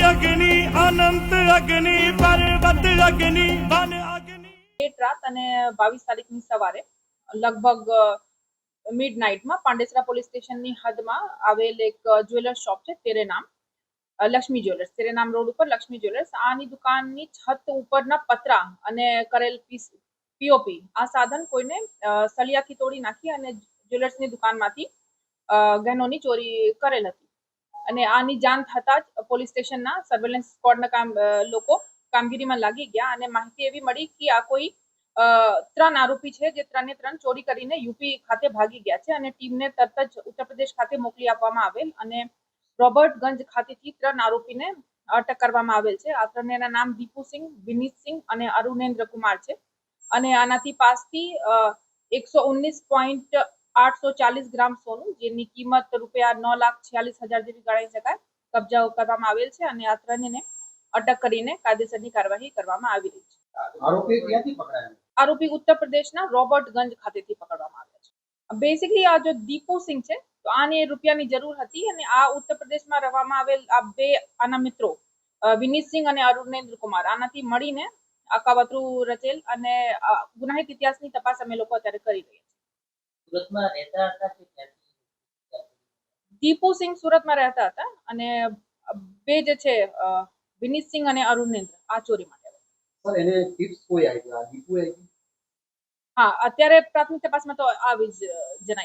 અગ્નિ અનંત અગ્નિ પર્વત અગ્નિ વન અગ્નિ। લેટ રાત અને 22 તારીખની સવારે લગભગ મિડનાઇટમાં પાંડેસરા પોલીસ સ્ટેશનની હદમાં આવેલ એક જ્વેલર્સ શોપ છે તેરે નામ લક્ષ્મી જ્વેલર્સ, તેરે નામ રોડ ઉપર લક્ષ્મી જ્વેલર્સ, આની દુકાનની છત ઉપરના પતરા અને કરેલ પીઓપી આ સાધન કોઈને સળિયાથી તોડી નાખી અને જ્વેલર્સની દુકાનમાંથી ગહેનોની ચોરી કરેલ હતી અને આની જાણ થતાં જ પોલીસ સ્ટેશનના સર્વેલન્સ સ્ક્વોડના લોકો કામગીરીમાં લાગી ગયા અને માહિતી એવી મળી કે આ કોઈ 3 આરોપી છે જે 3 ચોરી કરીને યુપી ખાતે ભાગી ગયા છે અને ટીમને તરત જ ઉત્તર પ્રદેશ ખાતે મોકલી આપવામાં આવેલ અને રોબર્ટગંજ ખાતેથી 3 આરોપીને અટક કરવામાં આવેલ છે। આ ત્રણેયના નામ દીપુ સિંહ, વિનીત સિંહ અને અરુણેન્દ્ર કુમાર છે અને આનાથી પાસથી 119.840 ગ્રામ સોનું જેની કિંમત ₹9,46,000 જેવી ગણાઈ શકાય કબજા કરવામાં આવેલ છે અને આ ત્રણેયને અટક કરીને કાયદેસરની કાર્યવાહી કરવામાં આવી રહી છે। આરોપી ક્યાંથી પકડાયા? આરોપી ઉત્તર પ્રદેશના રોબર્ટગંજ ખાતેથી પકડવામાં આવ્યા છે। બેસિકલી આ જો દીપુ સિંહ છે તો આને રૂપિયાની જરૂર હતી અને આ ઉત્તર પ્રદેશમાં રહેવામાં આવેલ આ બે આના મિત્રો વિનીત સિંહ અને અરુણેન્દ્ર કુમાર આનાથી મળીને આ કાવતરું રચેલ અને ગુનાહિત ઇતિહાસની તપાસ અમે લોકો અત્યારે કરી રહ્યા છીએ। સુરતમાં રહેતા હતા કે ક્યાંથી? દીપુ સિંહ સુરતમાં રહેતા હતા અને બે જે છે વિનીત સિંહ અને અરુણેન્દ્ર આ ચોરી માટે સર એને ટિપ્સ કોઈ આપ્યા? દીપુ આપ્યું? હા અત્યારે પ્રાથમિક તપાસમાં તો આવી જ જણાઈ